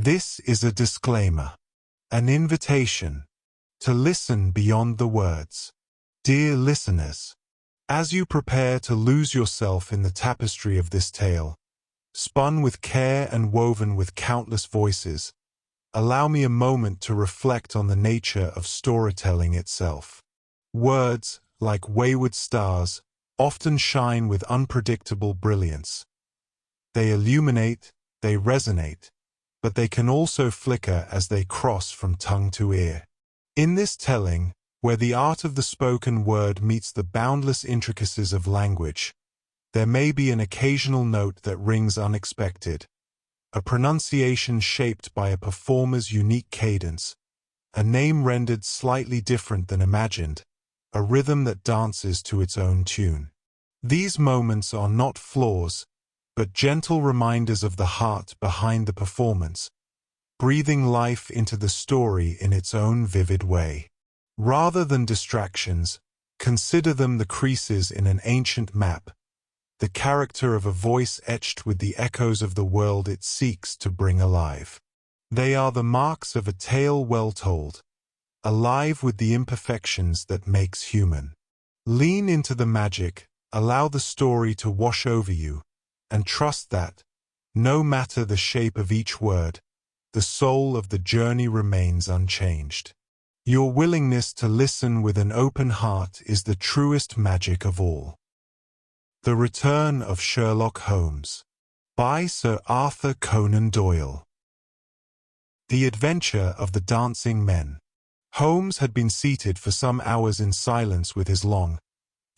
This is a disclaimer, an invitation to listen beyond the words. Dear listeners, as you prepare to lose yourself in the tapestry of this tale, spun with care and woven with countless voices, allow me a moment to reflect on the nature of storytelling itself. Words, like wayward stars, often shine with unpredictable brilliance. They illuminate, they resonate, but they can also flicker as they cross from tongue to ear. In this telling, where the art of the spoken word meets the boundless intricacies of language, there may be an occasional note that rings unexpected, a pronunciation shaped by a performer's unique cadence, a name rendered slightly different than imagined, a rhythm that dances to its own tune. These moments are not flaws, but gentle reminders of the heart behind the performance, breathing life into the story in its own vivid way. Rather than distractions, consider them the creases in an ancient map, the character of a voice etched with the echoes of the world it seeks to bring alive. They are the marks of a tale well told, alive with the imperfections that makes human. Lean into the magic, allow the story to wash over you, and trust that, no matter the shape of each word, the soul of the journey remains unchanged. Your willingness to listen with an open heart is the truest magic of all. The Return of Sherlock Holmes, by Sir Arthur Conan Doyle. The Adventure of the Dancing Men. Holmes had been seated for some hours in silence with his long,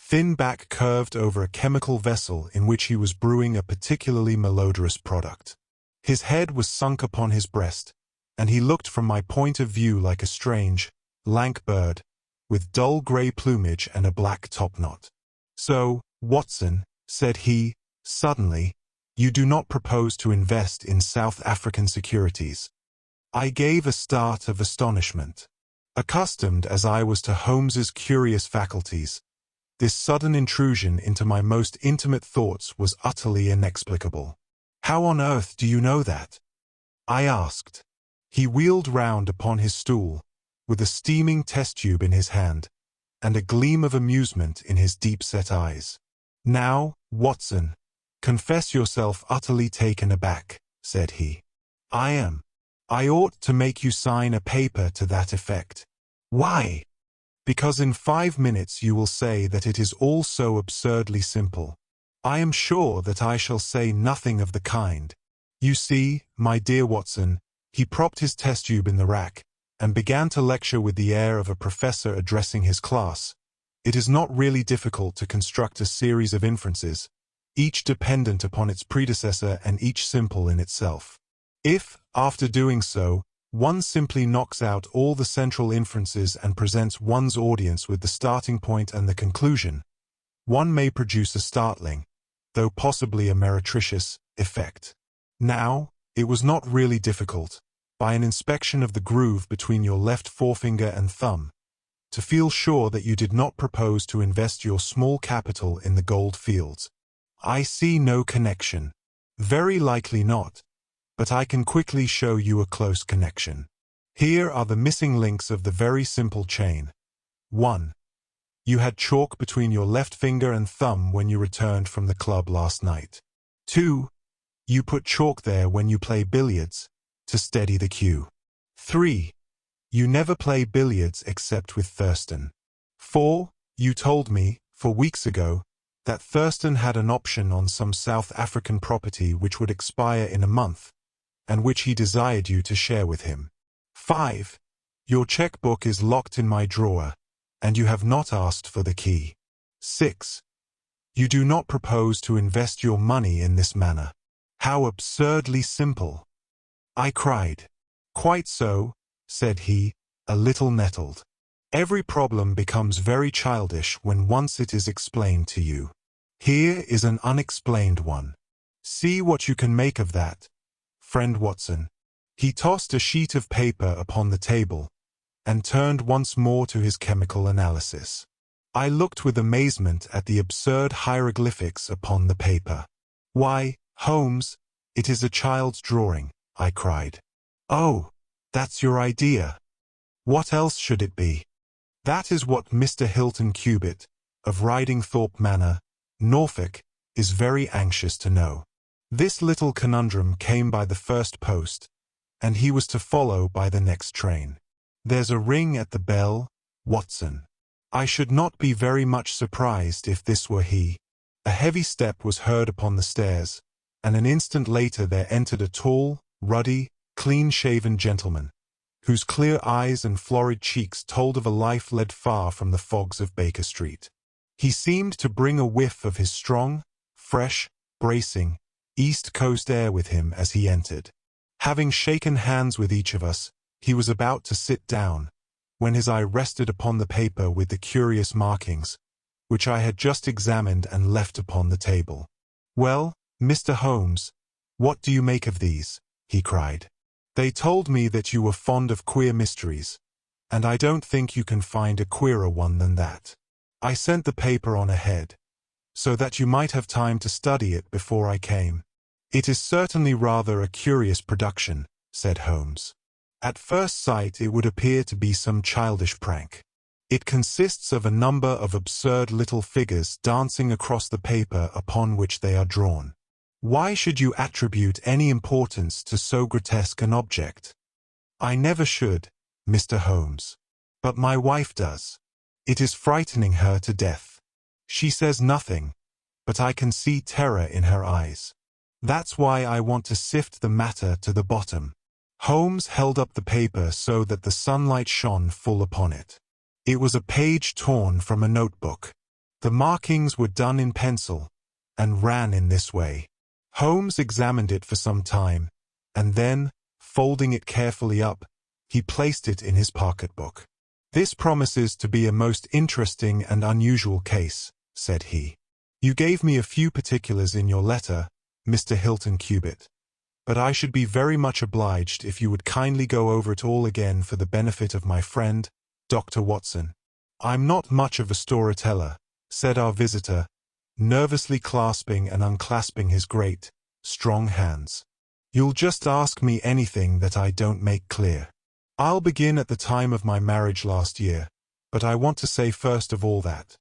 thin back curved over a chemical vessel in which he was brewing a particularly malodorous product. His head was sunk upon his breast, and he looked from my point of view like a strange, lank bird, with dull grey plumage and a black topknot. "So, Watson," said he, suddenly, "you do not propose to invest in South African securities." I gave a start of astonishment. Accustomed as I was to Holmes's curious faculties, this sudden intrusion into my most intimate thoughts was utterly inexplicable. "How on earth do you know that?" I asked. He wheeled round upon his stool, with a steaming test tube in his hand, and a gleam of amusement in his deep-set eyes. "Now, Watson, confess yourself utterly taken aback," said he. "I am. I ought to make you sign a paper to that effect." "Why?" "Because in 5 minutes you will say that it is all so absurdly simple. I am sure that I shall say nothing of the kind. You see, my dear Watson," he propped his test tube in the rack, and began to lecture with the air of a professor addressing his class. "It is not really difficult to construct a series of inferences, each dependent upon its predecessor and each simple in itself. If, after doing so, one simply knocks out all the central inferences and presents one's audience with the starting point and the conclusion, one may produce a startling, though possibly a meretricious, effect. Now, it was not really difficult, by an inspection of the groove between your left forefinger and thumb, to feel sure that you did not propose to invest your small capital in the gold fields. I see no connection. Very likely not, but I can quickly show you a close connection. Here are the missing links of the very simple chain. 1. You had chalk between your left finger and thumb when you returned from the club last night. 2. You put chalk there when you play billiards, to steady the cue. 3. You never play billiards except with Thurston. 4. You told me, 4 weeks ago, that Thurston had an option on some South African property which would expire in a month, and which he desired you to share with him. 5. Your checkbook is locked in my drawer, and you have not asked for the key. 6. You do not propose to invest your money in this manner. How absurdly simple! I cried. "Quite so," said he, a little nettled. "Every problem becomes very childish when once it is explained to you. Here is an unexplained one. See what you can make of that, friend Watson." He tossed a sheet of paper upon the table, and turned once more to his chemical analysis. I looked with amazement at the absurd hieroglyphics upon the paper. "Why, Holmes, it is a child's drawing," I cried. Oh, that's your idea. What else should it be? That is what Mr. Hilton Cubitt, of Ridingthorpe Manor, Norfolk, is very anxious to know. This little conundrum came by the first post, and he was to follow by the next train. There's a ring at the bell, Watson. I should not be very much surprised if this were he. A heavy step was heard upon the stairs, and an instant later there entered a tall, ruddy, clean-shaven gentleman, whose clear eyes and florid cheeks told of a life led far from the fogs of Baker Street. He seemed to bring a whiff of his strong, fresh, bracing, East Coast air with him as he entered. Having shaken hands with each of us, he was about to sit down, when his eye rested upon the paper with the curious markings, which I had just examined and left upon the table. "Well, Mr. Holmes, what do you make of these?" he cried. "They told me that you were fond of queer mysteries, and I don't think you can find a queerer one than that. I sent the paper on ahead, so that you might have time to study it before I came. It is certainly rather a curious production," said Holmes. "At first sight it would appear to be some childish prank. It consists of a number of absurd little figures dancing across the paper upon which they are drawn. Why should you attribute any importance to so grotesque an object?" "I never should, Mr. Holmes. But my wife does. It is frightening her to death. She says nothing, but I can see terror in her eyes. That's why I want to sift the matter to the bottom." Holmes held up the paper so that the sunlight shone full upon it. It was a page torn from a notebook. The markings were done in pencil, and ran in this way. Holmes examined it for some time, and then, folding it carefully up, he placed it in his pocketbook. "This promises to be a most interesting and unusual case," said he. "You gave me a few particulars in your letter, Mr. Hilton Cubitt, but I should be very much obliged if you would kindly go over it all again for the benefit of my friend, Dr. Watson." "I'm not much of a storyteller," said our visitor, nervously clasping and unclasping his great, strong hands. "You'll just ask me anything that I don't make clear. I'll begin at the time of my marriage last year, but I want to say first of all that,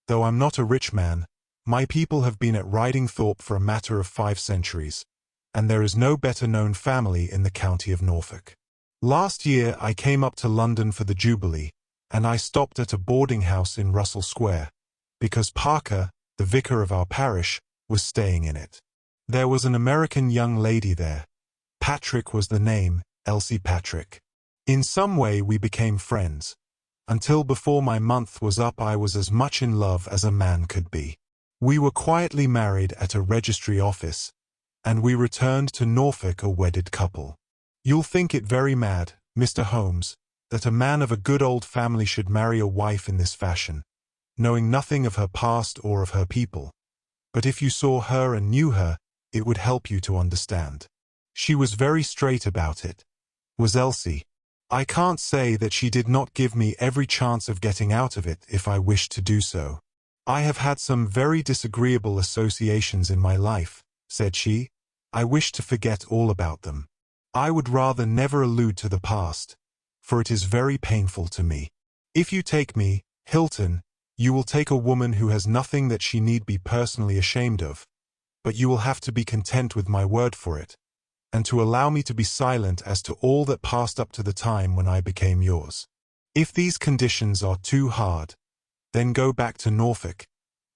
though I'm not a rich man, my people have been at Ridingthorpe for a matter of 5 centuries, and there is no better known family in the county of Norfolk. Last year I came up to London for the Jubilee, and I stopped at a boarding house in Russell Square, because Parker, the vicar of our parish, was staying in it. There was an American young lady there. Patrick was the name, Elsie Patrick. In some way we became friends. Until before my month was up I was as much in love as a man could be. We were quietly married at a registry office, and we returned to Norfolk a wedded couple. You'll think it very mad, Mr. Holmes, that a man of a good old family should marry a wife in this fashion, knowing nothing of her past or of her people. But if you saw her and knew her, it would help you to understand. She was very straight about it, was Elsie. I can't say that she did not give me every chance of getting out of it if I wished to do so. I have had some very disagreeable associations in my life, said she. I wish to forget all about them. I would rather never allude to the past, for it is very painful to me. If you take me, Hilton, you will take a woman who has nothing that she need be personally ashamed of, but you will have to be content with my word for it, and to allow me to be silent as to all that passed up to the time when I became yours. If these conditions are too hard, then go back to Norfolk,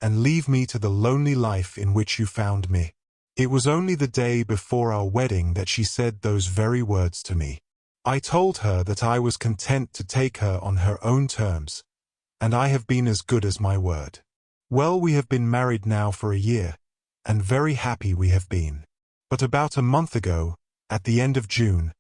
and leave me to the lonely life in which you found me. It was only the day before our wedding that she said those very words to me. I told her that I was content to take her on her own terms, and I have been as good as my word. Well, we have been married now for a year, and very happy we have been. But about a month ago, at the end of June,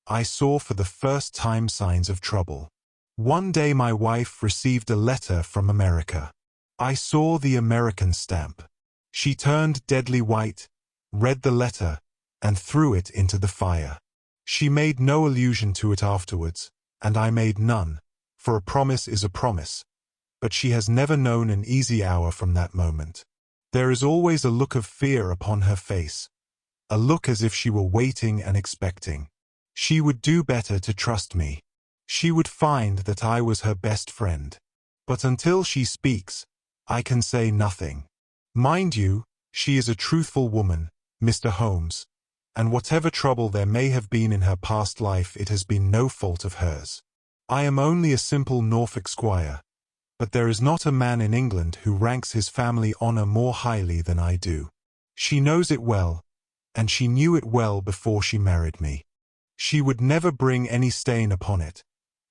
I saw for the first time signs of trouble. One day my wife received a letter from America. I saw the American stamp. She turned deadly white, read the letter, and threw it into the fire. She made no allusion to it afterwards, and I made none, for a promise is a promise, but she has never known an easy hour from that moment. There is always a look of fear upon her face, a look as if she were waiting and expecting. She would do better to trust me. She would find that I was her best friend. But until she speaks, I can say nothing. Mind you, she is a truthful woman, Mr. Holmes, and whatever trouble there may have been in her past life, it has been no fault of hers. I am only a simple Norfolk squire, but there is not a man in England who ranks his family honour more highly than I do. She knows it well, and she knew it well before she married me. She would never bring any stain upon it.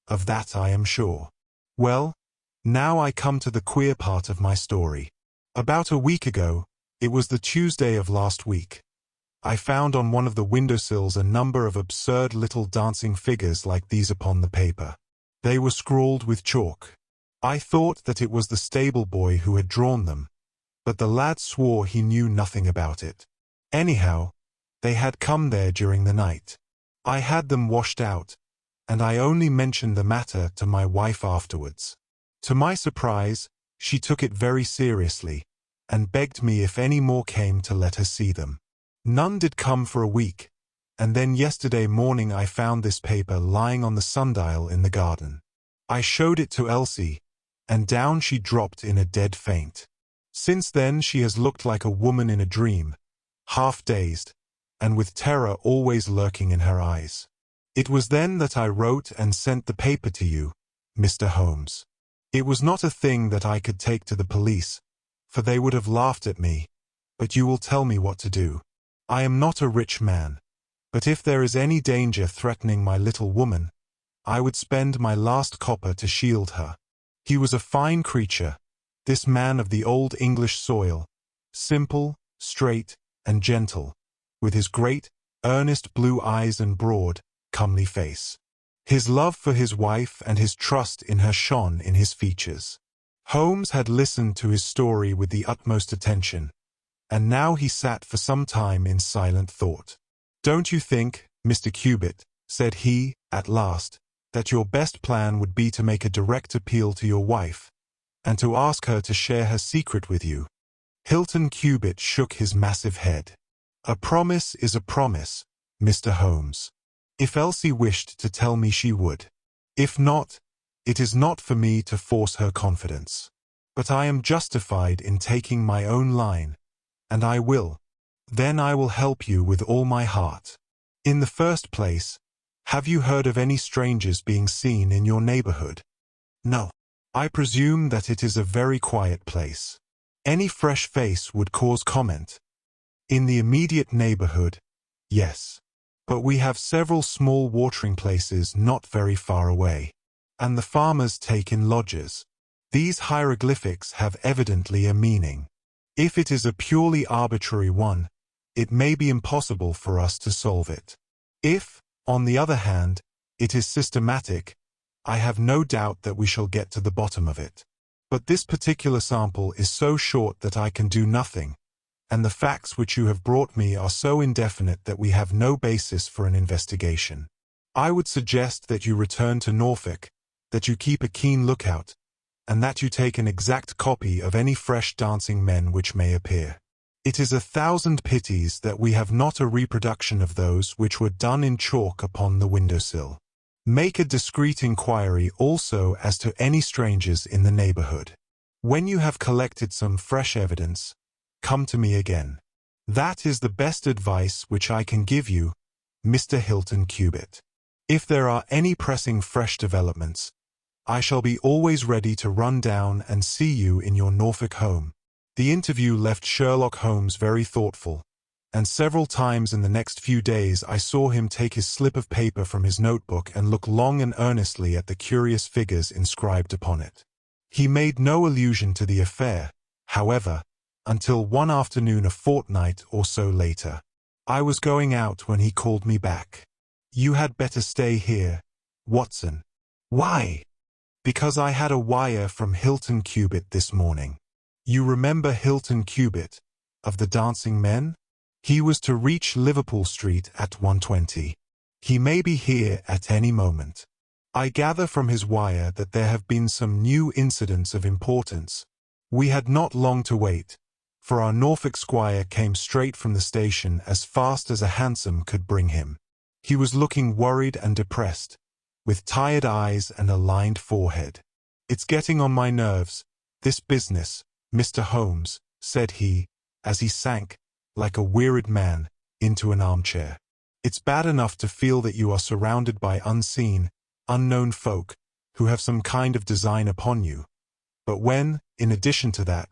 Of that I am sure. Well, now I come to the queer part of my story. About a week ago, it was the Tuesday of last week, I found on one of the windowsills a number of absurd little dancing figures like these upon the paper. They were scrawled with chalk. I thought that it was the stable boy who had drawn them, but the lad swore he knew nothing about it. Anyhow, they had come there during the night. I had them washed out, and I only mentioned the matter to my wife afterwards. To my surprise, she took it very seriously, and begged me if any more came to let her see them. None did come for a week, and then yesterday morning I found this paper lying on the sundial in the garden. I showed it to Elsie, and down she dropped in a dead faint. Since then she has looked like a woman in a dream, half dazed, and with terror always lurking in her eyes. It was then that I wrote and sent the paper to you, Mr. Holmes. It was not a thing that I could take to the police, for they would have laughed at me, but you will tell me what to do. I am not a rich man, but if there is any danger threatening my little woman, I would spend my last copper to shield her. He was a fine creature, this man of the old English soil, simple, straight, and gentle, with his great, earnest blue eyes and broad, comely face. His love for his wife and his trust in her shone in his features. Holmes had listened to his story with the utmost attention, and now he sat for some time in silent thought. "Don't you think, Mr. Cubitt," said he, at last, "that your best plan would be to make a direct appeal to your wife, and to ask her to share her secret with you?" Hilton Cubitt shook his massive head. "A promise is a promise, Mr. Holmes. If Elsie wished to tell me, she would. If not, it is not for me to force her confidence. But I am justified in taking my own line, and I will. Then I will help you with all my heart. In the first place, have you heard of any strangers being seen in your neighborhood?" "No. I presume that it is a very quiet place. Any fresh face would cause comment." "In the immediate neighborhood, yes. But we have several small watering places not very far away, and the farmers take in lodgers. These hieroglyphics have evidently a meaning. If it is a purely arbitrary one, it may be impossible for us to solve it. If, on the other hand, it is systematic, I have no doubt that we shall get to the bottom of it. But this particular sample is so short that I can do nothing, and the facts which you have brought me are so indefinite that we have no basis for an investigation. I would suggest that you return to Norfolk, that you keep a keen lookout, and that you take an exact copy of any fresh dancing men which may appear. It is 1,000 pities that we have not a reproduction of those which were done in chalk upon the windowsill. Make a discreet inquiry also as to any strangers in the neighborhood. When you have collected some fresh evidence, come to me again. That is the best advice which I can give you, Mr. Hilton Cubitt. If there are any pressing fresh developments, I shall be always ready to run down and see you in your Norfolk home." The interview left Sherlock Holmes very thoughtful, and several times in the next few days I saw him take his slip of paper from his notebook and look long and earnestly at the curious figures inscribed upon it. He made no allusion to the affair, however, until one afternoon a fortnight or so later. I was going out when he called me back. "You had better stay here, Watson." "Why?" "Because I had a wire from Hilton Cubitt this morning. You remember Hilton Cubitt, of the Dancing Men? He was to reach Liverpool Street at 1:20. He may be here at any moment. I gather from his wire that there have been some new incidents of importance. We had not long to wait, for our Norfolk squire came straight from the station as fast as a hansom could bring him. He was looking worried and depressed, with tired eyes and a lined forehead. "It's getting on my nerves, this business, Mr. Holmes," said he, as he sank, like a wearied man, into an armchair. "It's bad enough to feel that you are surrounded by unseen, unknown folk who have some kind of design upon you. But when, in addition to that,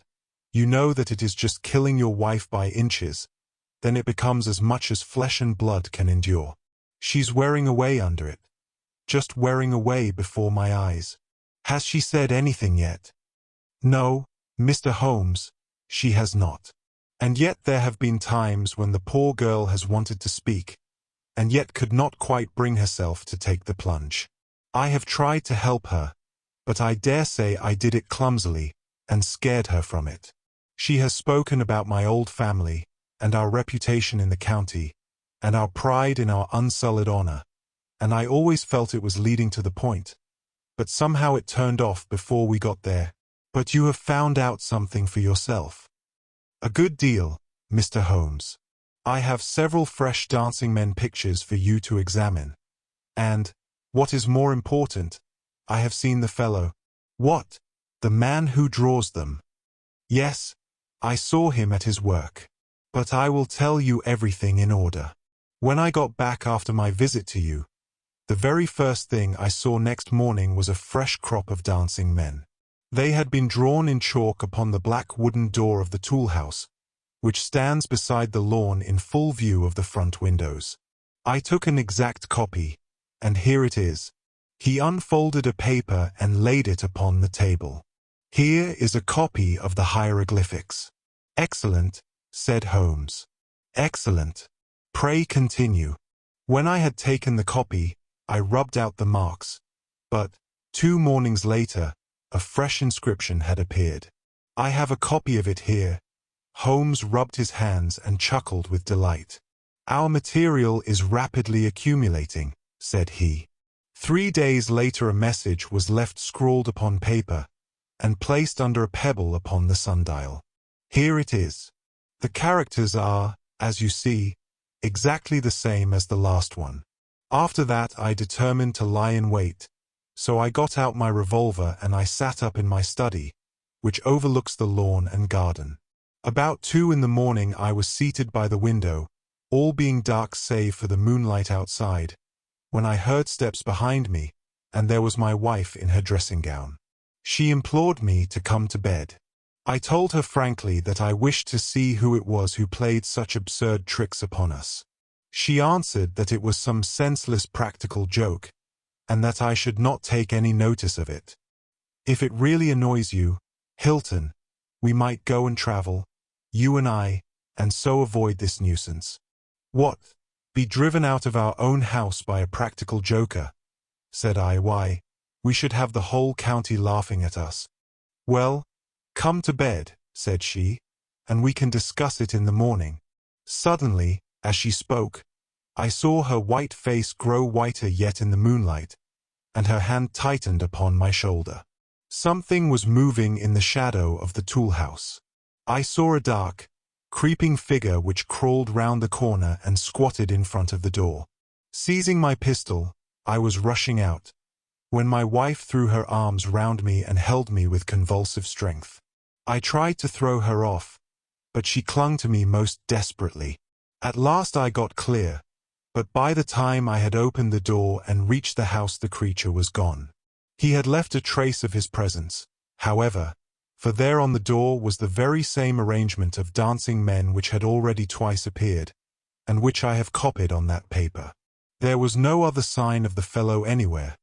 you know that it is just killing your wife by inches, then it becomes as much as flesh and blood can endure. She's wearing away under it. Just wearing away before my eyes. Has she said anything yet?" "No, Mr. Holmes, she has not. And yet there have been times when the poor girl has wanted to speak, and yet could not quite bring herself to take the plunge. I have tried to help her, but I dare say I did it clumsily, and scared her from it. She has spoken about my old family, and our reputation in the county, and our pride in our unsullied honor, and I always felt it was leading to the point. But somehow it turned off before we got there. But you have found out something for yourself." "A good deal, Mr. Holmes. I have several fresh dancing men pictures for you to examine. And, what is more important, I have seen the fellow." "What? The man who draws them?" "Yes, I saw him at his work. But I will tell you everything in order. When I got back after my visit to you, the very first thing I saw next morning was a fresh crop of dancing men. They had been drawn in chalk upon the black wooden door of the tool house, which stands beside the lawn in full view of the front windows. I took an exact copy, and here it is." He unfolded a paper and laid it upon the table. "Here is a copy of the hieroglyphics." "Excellent," said Holmes. "Excellent. Pray continue." "When I had taken the copy, I rubbed out the marks, but, 2 mornings later, a fresh inscription had appeared. I have a copy of it here." Holmes rubbed his hands and chuckled with delight. "Our material is rapidly accumulating," said he. 3 days later a message was left scrawled upon paper, and placed under a pebble upon the sundial. Here it is. The characters are, as you see, exactly the same as the last one. After that I determined to lie in wait, so I got out my revolver and I sat up in my study, which overlooks the lawn and garden. About 2 in the morning I was seated by the window, all being dark save for the moonlight outside, when I heard steps behind me, and there was my wife in her dressing gown. She implored me to come to bed. I told her frankly that I wished to see who it was who played such absurd tricks upon us. She answered that it was some senseless practical joke, and that I should not take any notice of it. "If it really annoys you, Hilton, we might go and travel, you and I, and so avoid this nuisance." "What? Be driven out of our own house by a practical joker?" said I. "Why, we should have the whole county laughing at us." "Well, come to bed," said she, "and we can discuss it in the morning." Suddenly, as she spoke, I saw her white face grow whiter yet in the moonlight, and her hand tightened upon my shoulder. Something was moving in the shadow of the tool house. I saw a dark, creeping figure which crawled round the corner and squatted in front of the door. Seizing my pistol, I was rushing out, when my wife threw her arms round me and held me with convulsive strength. I tried to throw her off, but she clung to me most desperately. At last I got clear, but by the time I had opened the door and reached the house the creature was gone. He had left a trace of his presence, however, for there on the door was the very same arrangement of dancing men which had already twice appeared, and which I have copied on that paper. There was no other sign of the fellow anywhere,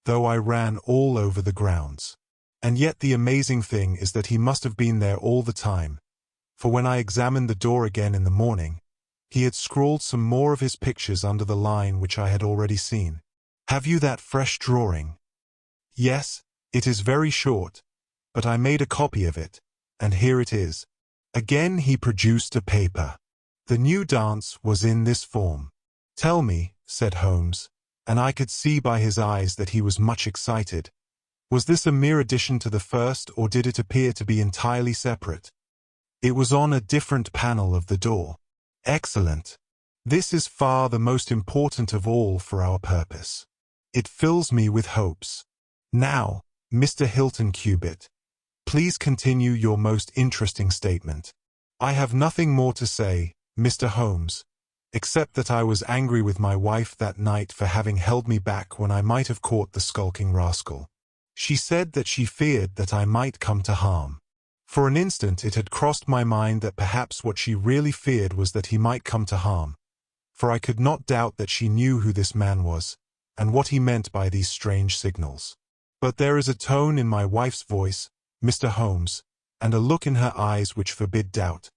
though I ran all over the grounds. And yet the amazing thing is that he must have been there all the time, for when I examined the door again in the morning, he had scrawled some more of his pictures under the line which I had already seen. "Have you that fresh drawing?" "Yes, it is very short, but I made a copy of it, and here it is." Again he produced a paper. The new dance was in this form. "Tell me," said Holmes, and I could see by his eyes that he was much excited, "was this a mere addition to the first, or did it appear to be entirely separate?" "It was on a different panel of the door." "Excellent. This is far the most important of all for our purpose. It fills me with hopes. Now, Mr. Hilton Cubitt, please continue your most interesting statement. I have nothing more to say, Mr. Holmes, except that I was angry with my wife that night for having held me back when I might have caught the skulking rascal. She said that she feared that I might come to harm. For an instant it had crossed my mind that perhaps what she really feared was that he might come to harm, for I could not doubt that she knew who this man was, and what he meant by these strange signals. But there is a tone in my wife's voice, Mr. Holmes, and a look in her eyes which forbid doubt,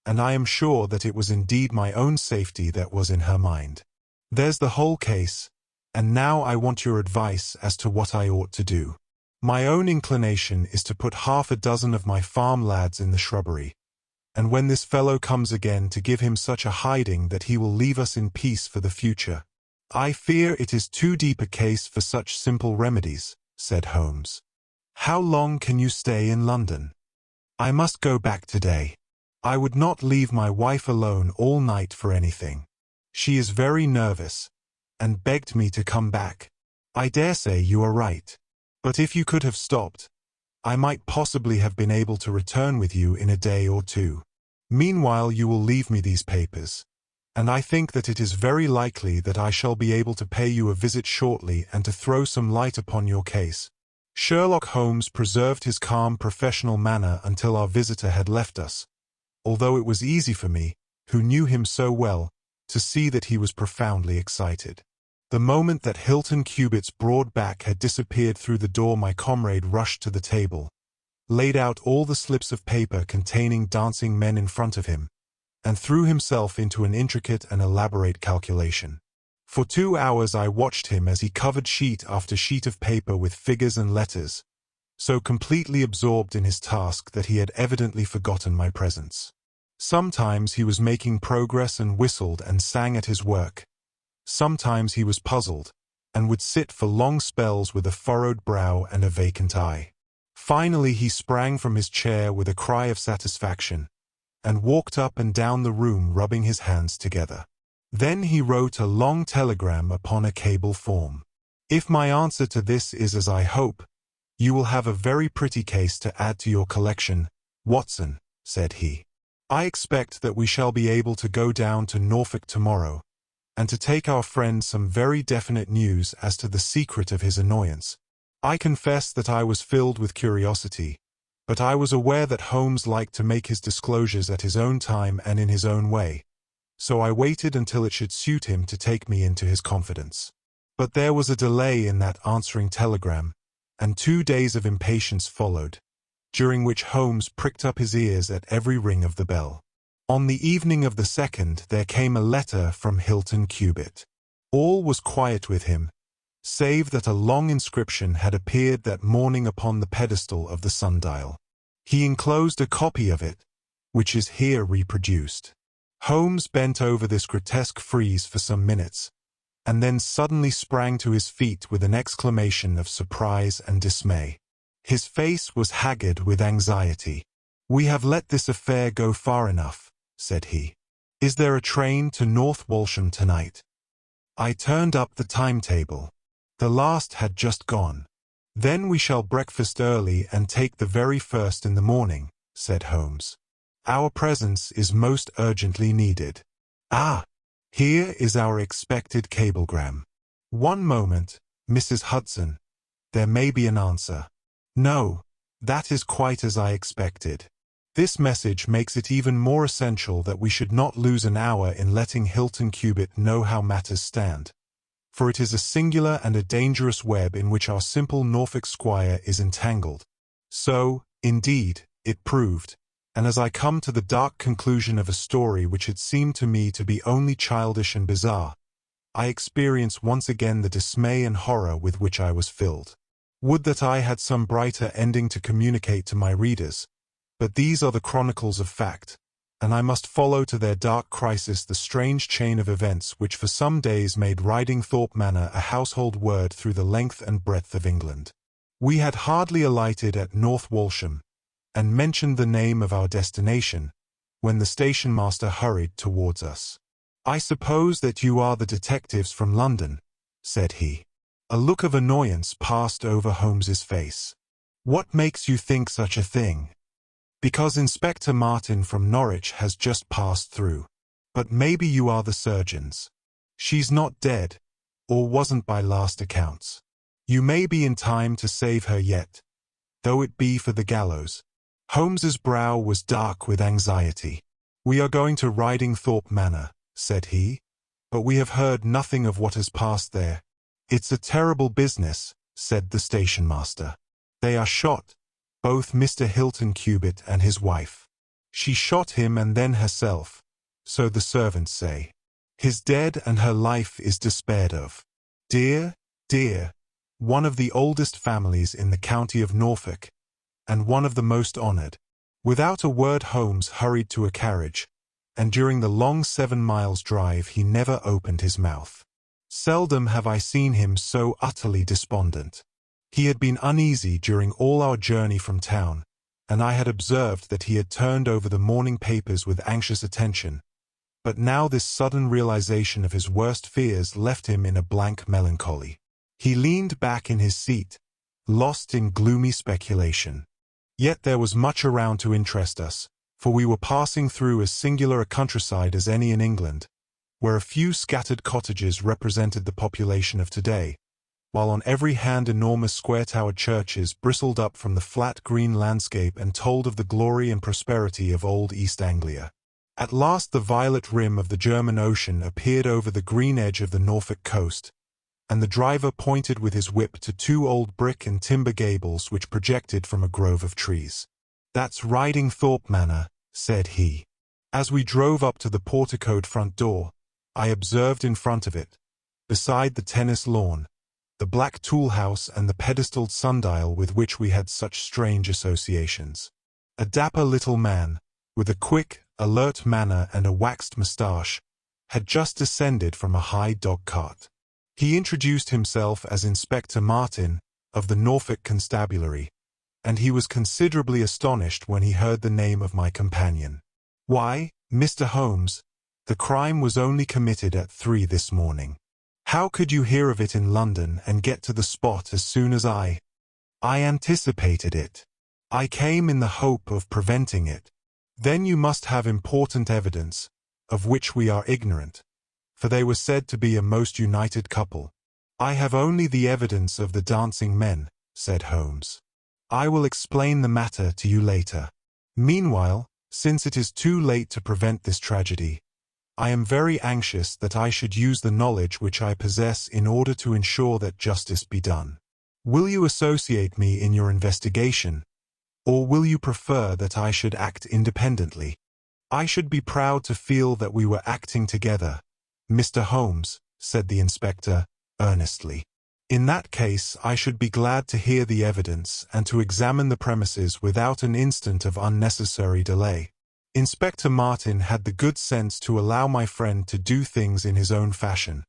and I am sure that it was indeed my own safety that was in her mind. There's the whole case, and now I want your advice as to what I ought to do. My own inclination is to put half a dozen of my farm lads in the shrubbery, and when this fellow comes again to give him such a hiding that he will leave us in peace for the future. I fear it is too deep a case for such simple remedies, said Holmes. How long can you stay in London? I must go back today. I would not leave my wife alone all night for anything. She is very nervous, and begged me to come back. I dare say you are right. But if you could have stopped, I might possibly have been able to return with you in a day or two. Meanwhile you will leave me these papers, and I think that it is very likely that I shall be able to pay you a visit shortly and to throw some light upon your case. Sherlock Holmes preserved his calm professional manner until our visitor had left us, although it was easy for me, who knew him so well, to see that he was profoundly excited. The moment that Hilton Cubitt's broad back had disappeared through the door, my comrade rushed to the table, laid out all the slips of paper containing dancing men in front of him, and threw himself into an intricate and elaborate calculation. For 2 hours I watched him as he covered sheet after sheet of paper with figures and letters, so completely absorbed in his task that he had evidently forgotten my presence. Sometimes he was making progress and whistled and sang at his work. Sometimes he was puzzled, and would sit for long spells with a furrowed brow and a vacant eye. Finally he sprang from his chair with a cry of satisfaction, and walked up and down the room rubbing his hands together. Then he wrote a long telegram upon a cable form. If my answer to this is as I hope, you will have a very pretty case to add to your collection, Watson, said he. I expect that we shall be able to go down to Norfolk tomorrow, and to take our friend some very definite news as to the secret of his annoyance. I confess that I was filled with curiosity, but I was aware that Holmes liked to make his disclosures at his own time and in his own way, so I waited until it should suit him to take me into his confidence. But there was a delay in that answering telegram, and 2 days of impatience followed, during which Holmes pricked up his ears at every ring of the bell. On the evening of the 2nd there came a letter from Hilton Cubitt. All was quiet with him, save that a long inscription had appeared that morning upon the pedestal of the sundial. He enclosed a copy of it, which is here reproduced. Holmes bent over this grotesque frieze for some minutes, and then suddenly sprang to his feet with an exclamation of surprise and dismay. His face was haggard with anxiety. "We have let this affair go far enough," said he. "Is there a train to North Walsham tonight?" I turned up the timetable. The last had just gone. "Then we shall breakfast early and take the very first in the morning," said Holmes. "Our presence is most urgently needed. Ah, here is our expected cablegram. One moment, Mrs. Hudson. There may be an answer. No, that is quite as I expected. This message makes it even more essential that we should not lose an hour in letting Hilton Cubitt know how matters stand, for it is a singular and a dangerous web in which our simple Norfolk squire is entangled." So, indeed, it proved, and as I come to the dark conclusion of a story which had seemed to me to be only childish and bizarre, I experience once again the dismay and horror with which I was filled. Would that I had some brighter ending to communicate to my readers, but these are the chronicles of fact, and I must follow to their dark crisis the strange chain of events which for some days made Ridingthorpe Manor a household word through the length and breadth of England. We had hardly alighted at North Walsham, and mentioned the name of our destination, when the station-master hurried towards us. "I suppose that you are the detectives from London," said he. A look of annoyance passed over Holmes's face. "What makes you think such a thing?" "Because Inspector Martin from Norwich has just passed through. But maybe you are the surgeons. She's not dead, or wasn't by last accounts. You may be in time to save her yet, though it be for the gallows." Holmes's brow was dark with anxiety. "We are going to Ridingthorpe Manor," said he, "but we have heard nothing of what has passed there." "It's a terrible business," said the station master. "They are shot, both Mr. Hilton Cubitt and his wife. She shot him and then herself, so the servants say. He's dead and her life is despaired of. Dear, dear, one of the oldest families in the county of Norfolk, and one of the most honored." Without a word Holmes hurried to a carriage, and during the long 7 miles drive he never opened his mouth. Seldom have I seen him so utterly despondent. He had been uneasy during all our journey from town, and I had observed that he had turned over the morning papers with anxious attention, but now this sudden realization of his worst fears left him in a blank melancholy. He leaned back in his seat, lost in gloomy speculation. Yet there was much around to interest us, for we were passing through as singular a countryside as any in England, where a few scattered cottages represented the population of today, while on every hand enormous square-towered churches bristled up from the flat green landscape and told of the glory and prosperity of old East Anglia. At last the violet rim of the German Ocean appeared over the green edge of the Norfolk coast, and the driver pointed with his whip to 2 old brick and timber gables which projected from a grove of trees. "That's Ridingthorpe Manor," said he. As we drove up to the porticoed front door, I observed in front of it, beside the tennis lawn, the black tool house and the pedestaled sundial with which we had such strange associations. A dapper little man, with a quick, alert manner and a waxed moustache, had just descended from a high dog-cart. He introduced himself as Inspector Martin, of the Norfolk Constabulary, and he was considerably astonished when he heard the name of my companion. "Why, Mr. Holmes, the crime was only committed at 3 this morning. How could you hear of it in London and get to the spot as soon as I anticipated it. I came in the hope of preventing it." "Then you must have important evidence, of which we are ignorant, for they were said to be a most united couple." "I have only the evidence of the dancing men," said Holmes. "I will explain the matter to you later. Meanwhile, since it is too late to prevent this tragedy, I am very anxious that I should use the knowledge which I possess in order to ensure that justice be done. Will you associate me in your investigation, or will you prefer that I should act independently?" "I should be proud to feel that we were acting together, Mr. Holmes," said the inspector, earnestly. "In that case I should be glad to hear the evidence and to examine the premises without an instant of unnecessary delay." Inspector Martin had the good sense to allow my friend to do things in his own fashion,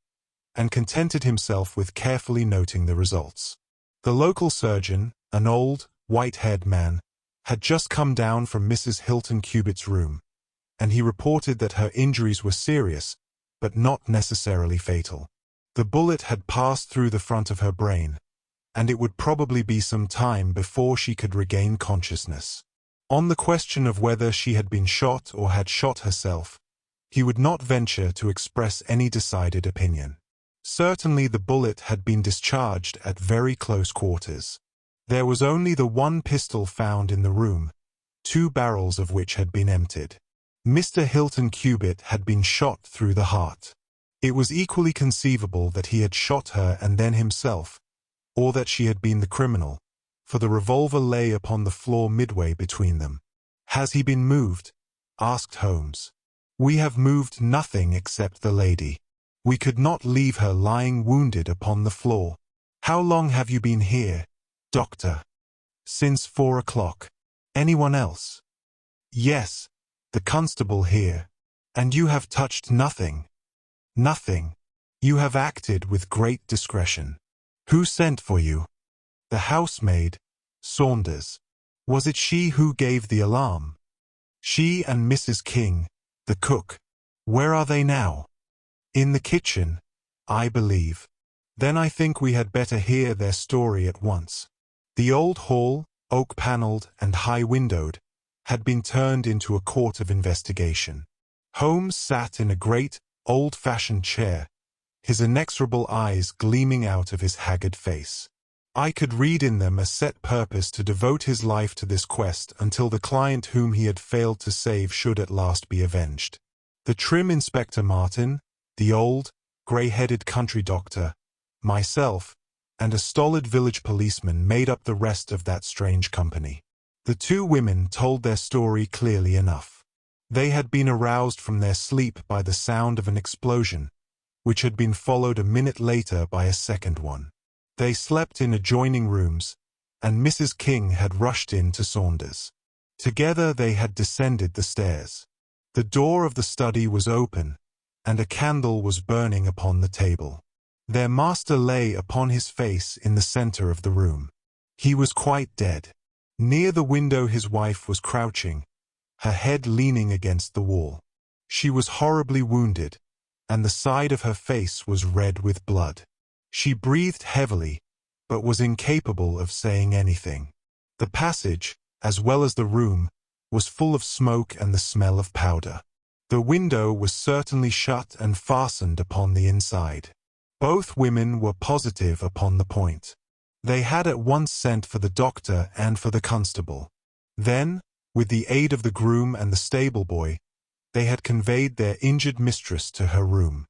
and contented himself with carefully noting the results. The local surgeon, an old, white-haired man, had just come down from Mrs. Hilton Cubitt's room, and he reported that her injuries were serious, but not necessarily fatal. The bullet had passed through the front of her brain, and it would probably be some time before she could regain consciousness. On the question of whether she had been shot or had shot herself, he would not venture to express any decided opinion. Certainly the bullet had been discharged at very close quarters. There was only the one pistol found in the room, 2 barrels of which had been emptied. Mr. Hilton Cubitt had been shot through the heart. It was equally conceivable that he had shot her and then himself, or that she had been the criminal, for the revolver lay upon the floor midway between them. "Has he been moved?" asked Holmes. "We have moved nothing except the lady. We could not leave her lying wounded upon the floor." "How long have you been here, Doctor?" "Since 4 o'clock. Anyone else?" "Yes, the constable here." "And you have touched nothing?" "Nothing. You have acted with great discretion." "Who sent for you?" "The housemaid, Saunders." "Was it she who gave the alarm?" "She and Mrs. King, the cook." "Where are they now?" In the kitchen, I believe. Then I think we had better hear their story at once. The old hall, oak-paneled and high-windowed, had been turned into a court of investigation. Holmes sat in a great, old-fashioned chair, his inexorable eyes gleaming out of his haggard face. I could read in them a set purpose to devote his life to this quest until the client whom he had failed to save should at last be avenged. The trim Inspector Martin, the old, grey-headed country doctor, myself, and a stolid village policeman made up the rest of that strange company. The two women told their story clearly enough. They had been aroused from their sleep by the sound of an explosion, which had been followed a minute later by a second one. They slept in adjoining rooms, and Mrs. King had rushed in to Saunders. Together they had descended the stairs. The door of the study was open, and a candle was burning upon the table. Their master lay upon his face in the center of the room. He was quite dead. Near the window his wife was crouching, her head leaning against the wall. She was horribly wounded, and the side of her face was red with blood. She breathed heavily, but was incapable of saying anything. The passage, as well as the room, was full of smoke and the smell of powder. The window was certainly shut and fastened upon the inside. Both women were positive upon the point. They had at once sent for the doctor and for the constable. Then, with the aid of the groom and the stable boy, they had conveyed their injured mistress to her room.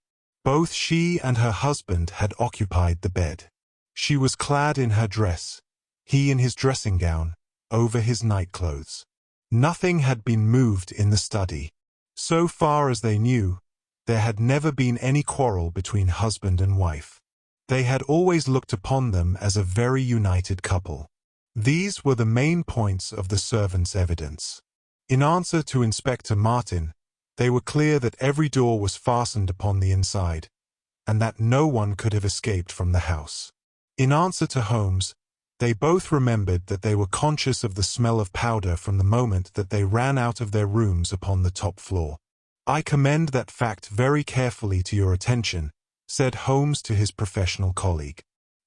Both she and her husband had occupied the bed. She was clad in her dress, he in his dressing gown, over his nightclothes. Nothing had been moved in the study. So far as they knew, there had never been any quarrel between husband and wife. They had always looked upon them as a very united couple. These were the main points of the servants' evidence. In answer to Inspector Martin, they were clear that every door was fastened upon the inside, and that no one could have escaped from the house. In answer to Holmes, they both remembered that they were conscious of the smell of powder from the moment that they ran out of their rooms upon the top floor. I commend that fact very carefully to your attention, said Holmes to his professional colleague.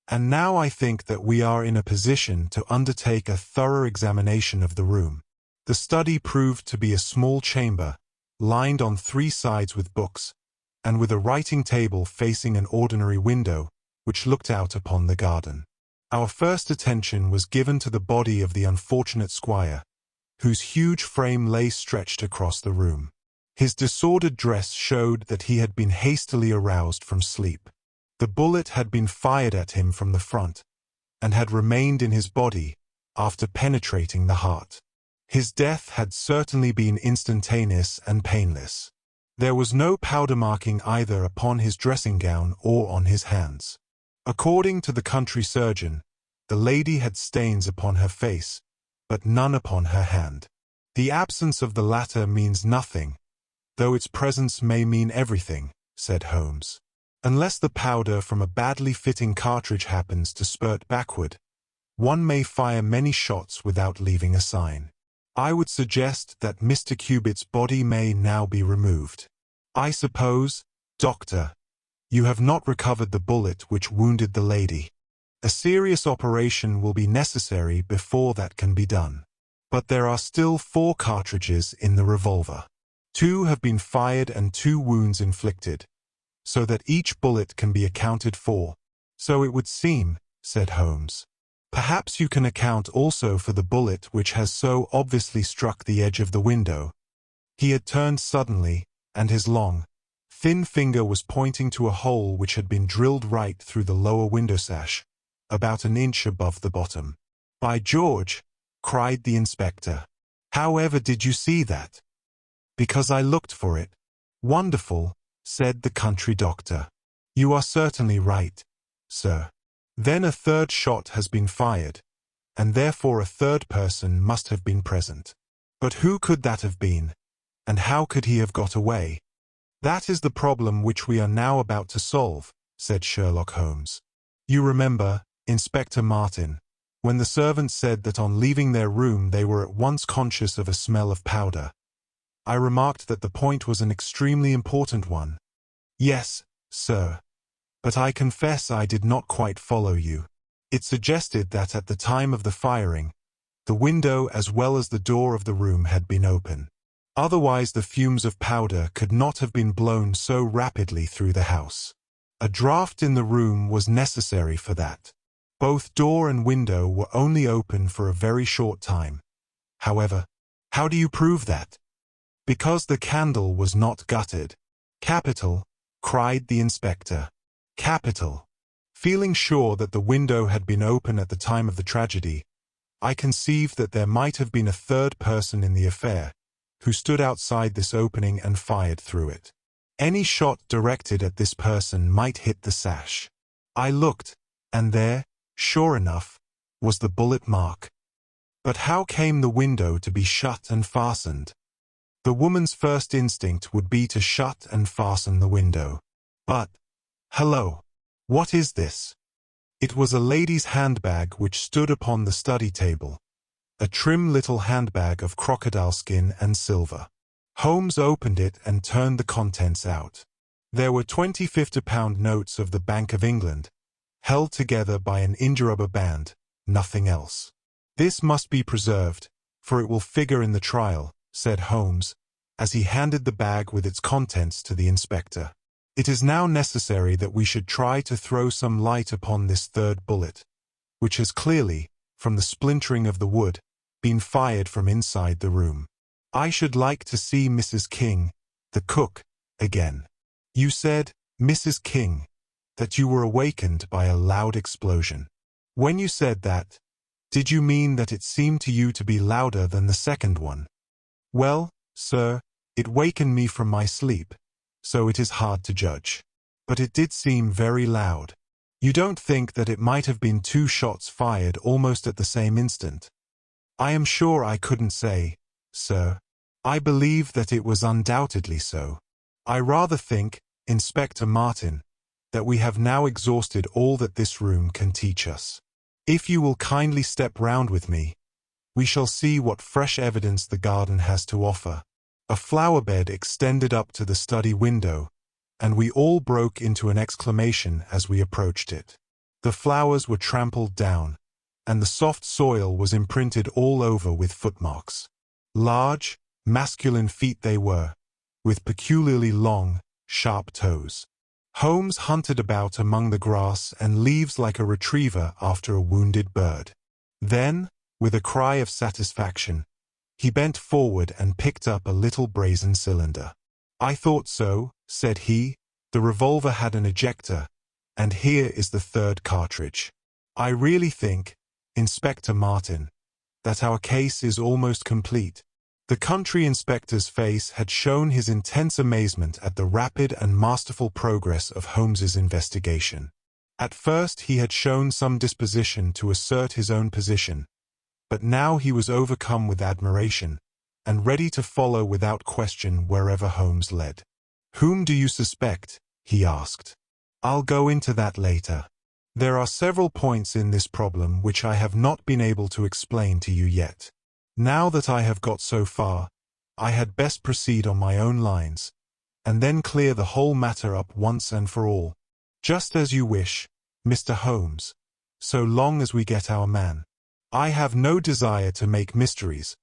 And now I think that we are in a position to undertake a thorough examination of the room. The study proved to be a small chamber, lined on three sides with books, and with a writing table facing an ordinary window, which looked out upon the garden. Our first attention was given to the body of the unfortunate squire, whose huge frame lay stretched across the room. His disordered dress showed that he had been hastily aroused from sleep. The bullet had been fired at him from the front, and had remained in his body after penetrating the heart. His death had certainly been instantaneous and painless. There was no powder marking either upon his dressing gown or on his hands. According to the country surgeon, the lady had stains upon her face, but none upon her hand. The absence of the latter means nothing, though its presence may mean everything, said Holmes. Unless the powder from a badly fitting cartridge happens to spurt backward, one may fire many shots without leaving a sign. I would suggest that Mr. Cubitt's body may now be removed. I suppose, Doctor, you have not recovered the bullet which wounded the lady. A serious operation will be necessary before that can be done. But there are still 4 cartridges in the revolver. 2 have been fired and 2 wounds inflicted, so that each bullet can be accounted for. So it would seem, said Holmes. Perhaps you can account also for the bullet which has so obviously struck the edge of the window. He had turned suddenly, and his long, thin finger was pointing to a hole which had been drilled right through the lower window sash, about an inch above the bottom. By George, cried the inspector. However did you see that? Because I looked for it. Wonderful, said the country doctor. You are certainly right, sir. Then a 3rd shot has been fired, and therefore a 3rd person must have been present. But who could that have been, and how could he have got away? That is the problem which we are now about to solve, said Sherlock Holmes. You remember, Inspector Martin, when the servants said that on leaving their room they were at once conscious of a smell of powder. I remarked that the point was an extremely important one. Yes, sir. But I confess I did not quite follow you. It suggested that at the time of the firing, the window as well as the door of the room had been open. Otherwise the fumes of powder could not have been blown so rapidly through the house. A draft in the room was necessary for that. Both door and window were only open for a very short time. However, how do you prove that? Because the candle was not gutted. Capital, cried the inspector. Capital. Feeling sure that the window had been open at the time of the tragedy, I conceived that there might have been a third person in the affair, who stood outside this opening and fired through it. Any shot directed at this person might hit the sash. I looked, and there, sure enough, was the bullet mark. But how came the window to be shut and fastened? The woman's first instinct would be to shut and fasten the window. But, hello, what is this? It was a lady's handbag which stood upon the study table, a trim little handbag of crocodile skin and silver. Holmes opened it and turned the contents out. There were 20 £50 notes of the Bank of England, held together by an india-rubber band, nothing else. This must be preserved, for it will figure in the trial, said Holmes, as he handed the bag with its contents to the inspector. It is now necessary that we should try to throw some light upon this third bullet, which has clearly, from the splintering of the wood, been fired from inside the room. I should like to see Mrs. King, the cook, again. You said, Mrs. King, that you were awakened by a loud explosion. When you said that, did you mean that it seemed to you to be louder than the second one? Well, sir, it wakened me from my sleep, so it is hard to judge. But it did seem very loud. You don't think that it might have been 2 shots fired almost at the same instant? I am sure I couldn't say, sir. I believe that it was undoubtedly so. I rather think, Inspector Martin, that we have now exhausted all that this room can teach us. If you will kindly step round with me, we shall see what fresh evidence the garden has to offer. A flower bed extended up to the study window, and we all broke into an exclamation as we approached it. The flowers were trampled down, and the soft soil was imprinted all over with footmarks. Large, masculine feet they were, with peculiarly long, sharp toes. Holmes hunted about among the grass and leaves like a retriever after a wounded bird. Then, with a cry of satisfaction, he bent forward and picked up a little brazen cylinder. I thought so, said he. The revolver had an ejector, and here is the third cartridge. I really think, Inspector Martin, that our case is almost complete. The country inspector's face had shown his intense amazement at the rapid and masterful progress of Holmes's investigation. At first he had shown some disposition to assert his own position, but now he was overcome with admiration, and ready to follow without question wherever Holmes led. Whom do you suspect? He asked. I'll go into that later. There are several points in this problem which I have not been able to explain to you yet. Now that I have got so far, I had best proceed on my own lines, and then clear the whole matter up once and for all. Just as you wish, Mr. Holmes, so long as we get our man. I have no desire to make mysteries,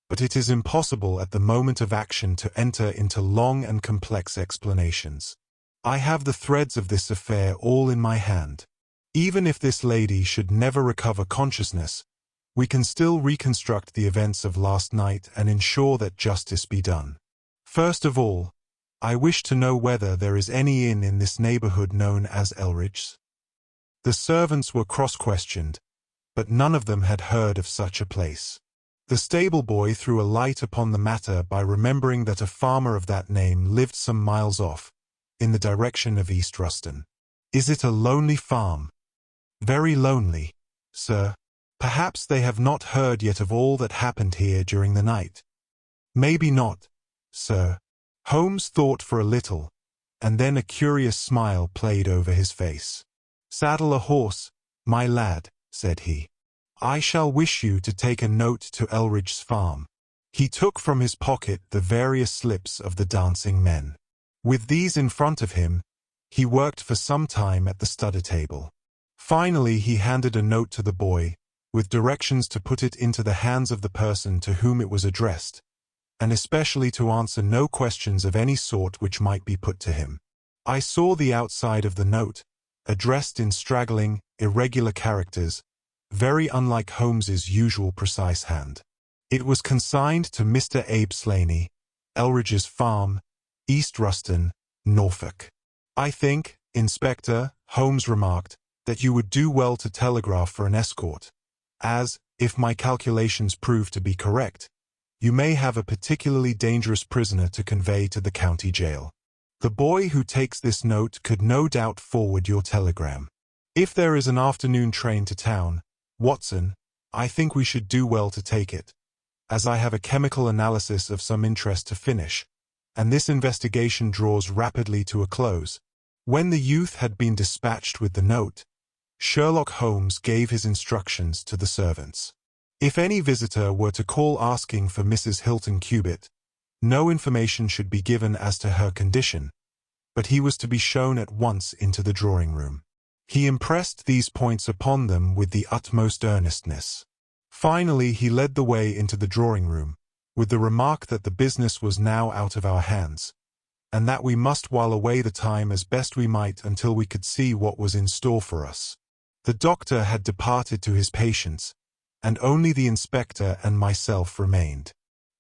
but it is impossible at the moment of action to enter into long and complex explanations. I have the threads of this affair all in my hand. Even if this lady should never recover consciousness, we can still reconstruct the events of last night and ensure that justice be done. First of all, I wish to know whether there is any inn in this neighborhood known as Elridge's. The servants were cross-questioned, but none of them had heard of such a place. The stable boy threw a light upon the matter by remembering that a farmer of that name lived some miles off, in the direction of East Ruston. Is it a lonely farm? Very lonely, sir. Perhaps they have not heard yet of all that happened here during the night. Maybe not, sir. Holmes thought for a little, and then a curious smile played over his face. Saddle a horse, my lad, said he. I shall wish you to take a note to Elridge's farm. He took from his pocket the various slips of the dancing men. With these in front of him, He worked for some time at the study table. Finally, he handed a note to the boy, with directions to put it into the hands of the person to whom it was addressed, and especially to answer no questions of any sort which might be put to him. I saw the outside of the note, addressed in straggling, irregular characters, very unlike Holmes's usual precise hand. It was consigned to Mr. Abe Slaney, Elridge's Farm, East Ruston, Norfolk. "I think, Inspector," Holmes remarked, "that you would do well to telegraph for an escort, as, if my calculations prove to be correct, you may have a particularly dangerous prisoner to convey to the county jail. The boy who takes this note could no doubt forward your telegram. If there is an afternoon train to town, Watson, I think we should do well to take it, as I have a chemical analysis of some interest to finish, and this investigation draws rapidly to a close." When the youth had been dispatched with the note, Sherlock Holmes gave his instructions to the servants. If any visitor were to call asking for Mrs. Hilton Cubitt, no information should be given as to her condition, but he was to be shown at once into the drawing-room. He impressed these points upon them with the utmost earnestness. Finally, he led the way into the drawing-room, with the remark that the business was now out of our hands, and that we must while away the time as best we might until we could see what was in store for us. The doctor had departed to his patients, and only the inspector and myself remained.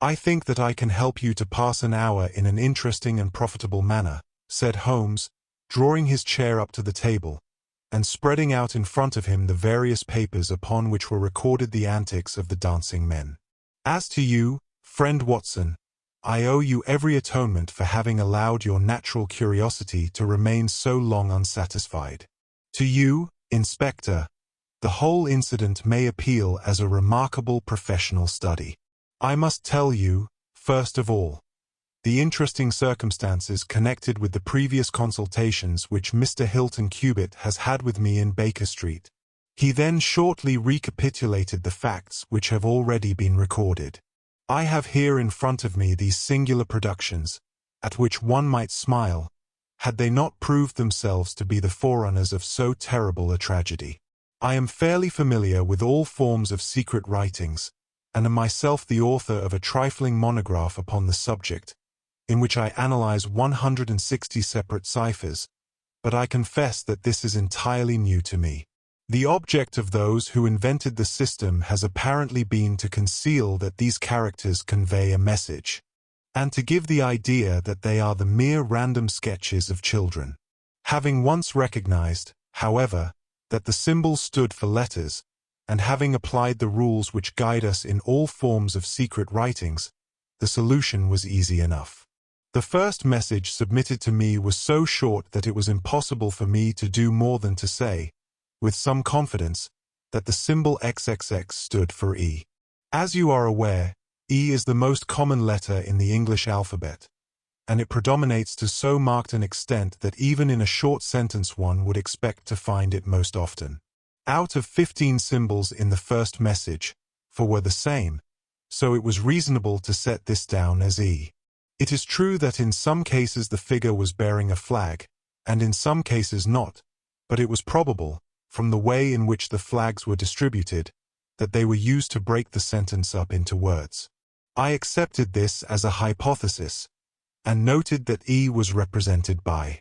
"I think that I can help you to pass an hour in an interesting and profitable manner," said Holmes, drawing his chair up to the table, and spreading out in front of him the various papers upon which were recorded the antics of the dancing men. "As to you, friend Watson, I owe you every atonement for having allowed your natural curiosity to remain so long unsatisfied. To you, Inspector, the whole incident may appeal as a remarkable professional study. I must tell you, first of all, the interesting circumstances connected with the previous consultations which Mr. Hilton Cubitt has had with me in Baker Street." He then shortly recapitulated the facts which have already been recorded. "I have here in front of me these singular productions, at which one might smile, had they not proved themselves to be the forerunners of so terrible a tragedy. I am fairly familiar with all forms of secret writings, and am myself the author of a trifling monograph upon the subject, in which I analyze 160 separate ciphers, but I confess that this is entirely new to me. The object of those who invented the system has apparently been to conceal that these characters convey a message, and to give the idea that they are the mere random sketches of children. Having once recognized, however, that the symbols stood for letters, and having applied the rules which guide us in all forms of secret writings, the solution was easy enough. The first message submitted to me was so short that it was impossible for me to do more than to say, with some confidence, that the symbol XXX stood for E. As you are aware, E is the most common letter in the English alphabet, and it predominates to so marked an extent that even in a short sentence one would expect to find it most often. Out of 15 symbols in the first message, 4 were the same, so it was reasonable to set this down as E. It is true that in some cases the figure was bearing a flag, and in some cases not, but it was probable, from the way in which the flags were distributed, that they were used to break the sentence up into words. I accepted this as a hypothesis, and noted that E was represented by.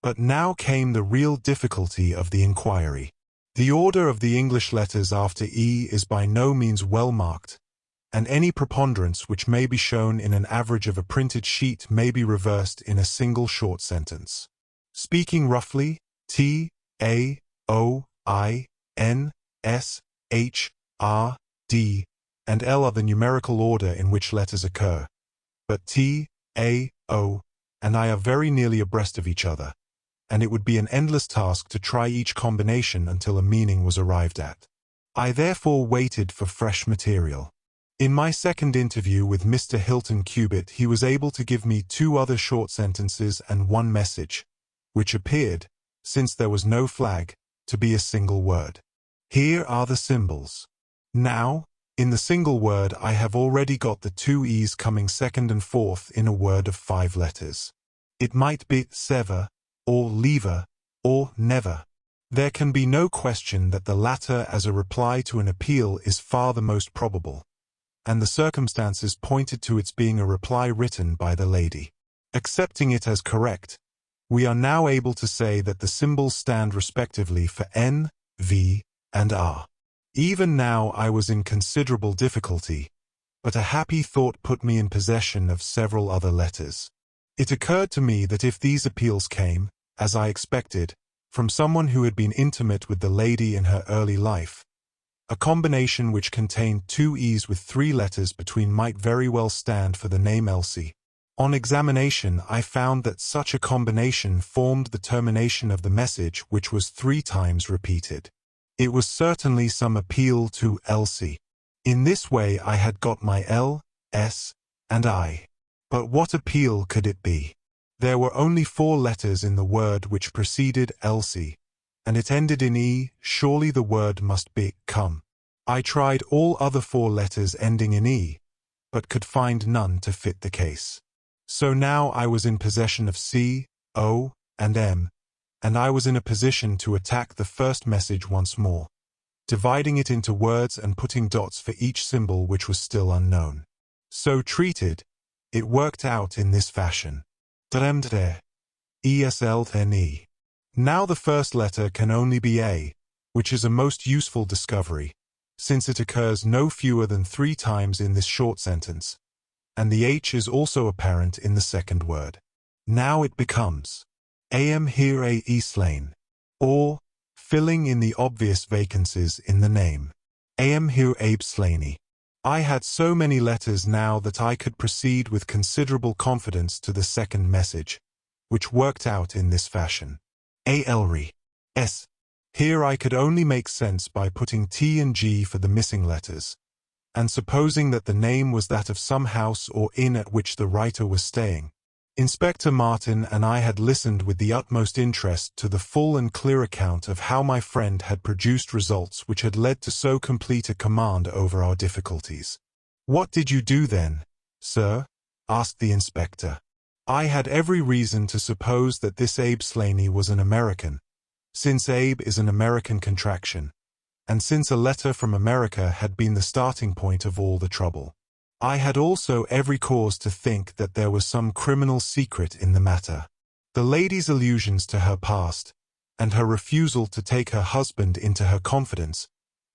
But now came the real difficulty of the inquiry. The order of the English letters after E is by no means well marked, and any preponderance which may be shown in an average of a printed sheet may be reversed in a single short sentence. Speaking roughly, T, A, O, I, N, S, H, R, D, and L are the numerical order in which letters occur, but T, A, O, and I are very nearly abreast of each other, and it would be an endless task to try each combination until a meaning was arrived at. I therefore waited for fresh material. In my second interview with Mr. Hilton Cubitt, he was able to give me 2 other short sentences and 1 message, which appeared, since there was no flag, to be a single word. Here are the symbols. Now, in the single word I have already got the 2 E's coming second and fourth in a word of 5 letters. It might be sever, or lever, or never. There can be no question that the latter as a reply to an appeal is far the most probable, and the circumstances pointed to its being a reply written by the lady. Accepting it as correct, we are now able to say that the symbols stand respectively for N, V, and R. Even now I was in considerable difficulty, but a happy thought put me in possession of several other letters. It occurred to me that if these appeals came, as I expected, from someone who had been intimate with the lady in her early life, a combination which contained two E's with three letters between might very well stand for the name Elsie. On examination, I found that such a combination formed the termination of the message, which was 3 times repeated. It was certainly some appeal to Elsie. In this way I had got my L, S, and I. But what appeal could it be? There were only 4 letters in the word which preceded Elsie, and it ended in E. Surely the word must be come. I tried all other 4 letters ending in E, but could find none to fit the case. So now I was in possession of C, O, and M, and I was in a position to attack the first message once more, dividing it into words and putting dots for each symbol which was still unknown. So treated, it worked out in this fashion. Dremdre, ESLNE. Now the first letter can only be A, which is a most useful discovery, since it occurs no fewer than 3 times in this short sentence, and the H is also apparent in the second word. Now it becomes am here a Eastlain, or filling in the obvious vacancies in the name. Am here Abe Slaney. I had so many letters now that I could proceed with considerable confidence to the second message, which worked out in this fashion. A Elry. S. Here I could only make sense by putting T and G for the missing letters, and supposing that the name was that of some house or inn at which the writer was staying. Inspector Martin and I had listened with the utmost interest to the full and clear account of how my friend had produced results which had led to so complete a command over our difficulties. "What did you do then, sir?" asked the inspector. I had every reason to suppose that this Abe Slaney was an American, since Abe is an American contraction, and since a letter from America had been the starting point of all the trouble. I had also every cause to think that there was some criminal secret in the matter. The lady's allusions to her past, and her refusal to take her husband into her confidence,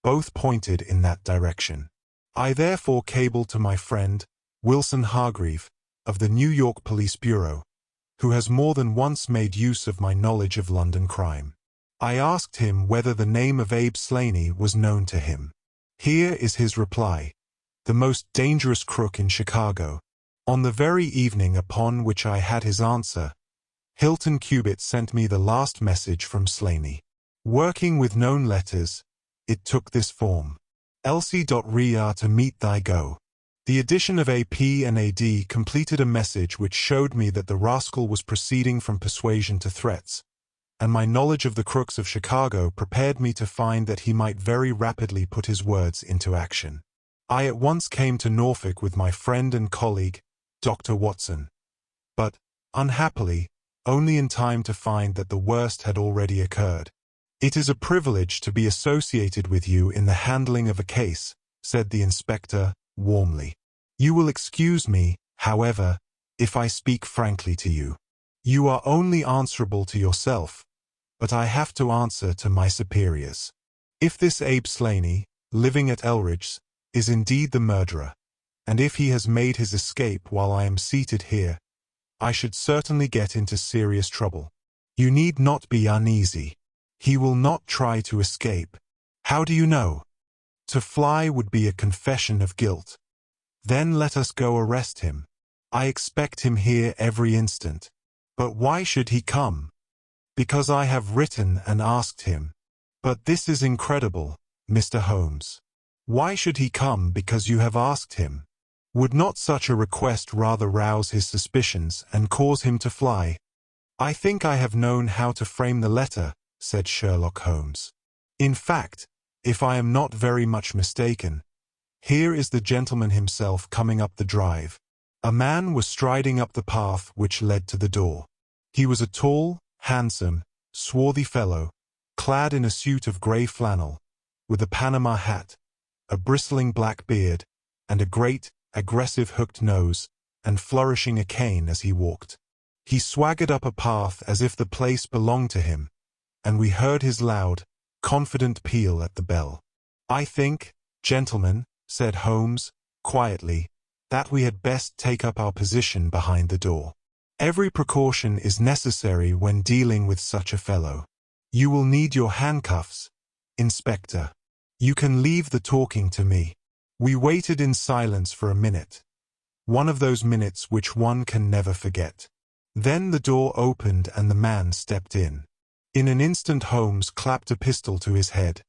both pointed in that direction. I therefore cabled to my friend, Wilson Hargreave, of the New York Police Bureau, who has more than once made use of my knowledge of London crime. I asked him whether the name of Abe Slaney was known to him. Here is his reply. The most dangerous crook in Chicago. On the very evening upon which I had his answer, Hilton Cubitt sent me the last message from Slaney. Working with known letters, it took this form. Elsie.ria to meet thy go. The addition of AP and AD completed a message which showed me that the rascal was proceeding from persuasion to threats, and my knowledge of the crooks of Chicago prepared me to find that he might very rapidly put his words into action. I at once came to Norfolk with my friend and colleague, Dr. Watson, but, unhappily, only in time to find that the worst had already occurred. "It is a privilege to be associated with you in the handling of a case," said the inspector, warmly. "You will excuse me, however, if I speak frankly to you. You are only answerable to yourself, but I have to answer to my superiors. If this Abe Slaney, living at Elridge's, is indeed the murderer, and if he has made his escape while I am seated here, I should certainly get into serious trouble. You need not be uneasy. He will not try to escape. How do you know? To fly would be a confession of guilt. Then let us go arrest him. I expect him here every instant. But why should he come? Because I have written and asked him. But this is incredible, Mr. Holmes. Why should he come because you have asked him? Would not such a request rather rouse his suspicions and cause him to fly? I think I have known how to frame the letter, said Sherlock Holmes. In fact, if I am not very much mistaken, here is the gentleman himself coming up the drive. A man was striding up the path which led to the door. He was a tall, handsome, swarthy fellow, clad in a suit of grey flannel, with a Panama hat, a bristling black beard, and a great, aggressive hooked nose, and flourishing a cane as he walked. He swaggered up a path as if the place belonged to him, and we heard his loud, confident peal at the bell. "I think, gentlemen," said Holmes, quietly, "that we had best take up our position behind the door. Every precaution is necessary when dealing with such a fellow. You will need your handcuffs, Inspector. You can leave the talking to me." We waited in silence for a minute, one of those minutes which one can never forget. Then the door opened and the man stepped in. In an instant Holmes clapped a pistol to his head,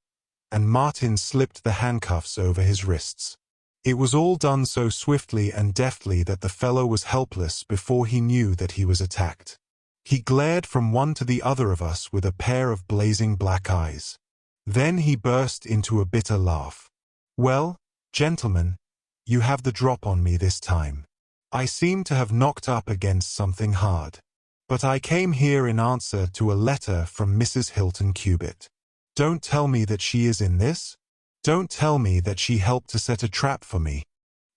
and Martin slipped the handcuffs over his wrists. It was all done so swiftly and deftly that the fellow was helpless before he knew that he was attacked. He glared from one to the other of us with a pair of blazing black eyes. Then he burst into a bitter laugh. "Well, gentlemen, you have the drop on me this time. I seem to have knocked up against something hard. But I came here in answer to a letter from Mrs. Hilton Cubitt. Don't tell me that she is in this? Don't tell me that she helped to set a trap for me.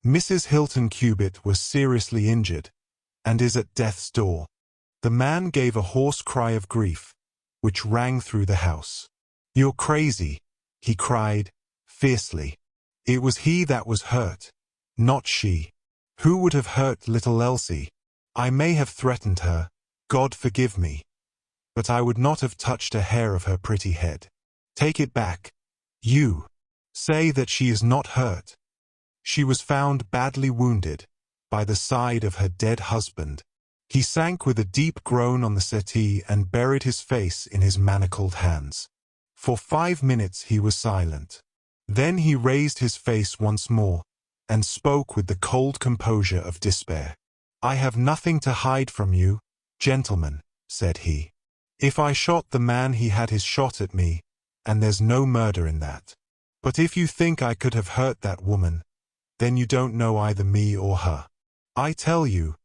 Mrs. Hilton Cubitt was seriously injured, and is at death's door." The man gave a hoarse cry of grief, which rang through the house. "You're crazy," he cried, fiercely. It was he that was hurt, not she. Who would have hurt little Elsie? I may have threatened her, God forgive me, but I would not have touched a hair of her pretty head. Take it back. You say that she is not hurt. She was found badly wounded, by the side of her dead husband. He sank with a deep groan on the settee and buried his face in his manacled hands. For 5 minutes he was silent. Then he raised his face once more, and spoke with the cold composure of despair. "I have nothing to hide from you, gentlemen," said he. "If I shot the man he had his shot at me, and there's no murder in that. But if you think I could have hurt that woman, then you don't know either me or her. I tell you,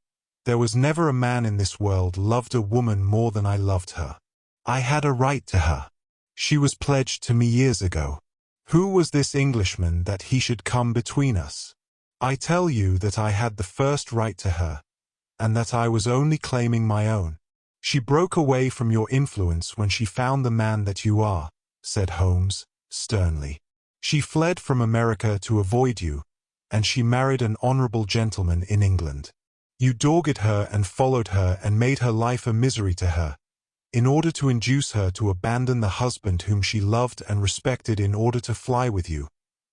there was never a man in this world loved a woman more than I loved her. I had a right to her. She was pledged to me years ago. Who was this Englishman that he should come between us? I tell you that I had the first right to her, and that I was only claiming my own. She broke away from your influence when she found the man that you are," said Holmes, sternly. "She fled from America to avoid you, and she married an honorable gentleman in England. You dogged her and followed her and made her life a misery to her, in order to induce her to abandon the husband whom she loved and respected in order to fly with you,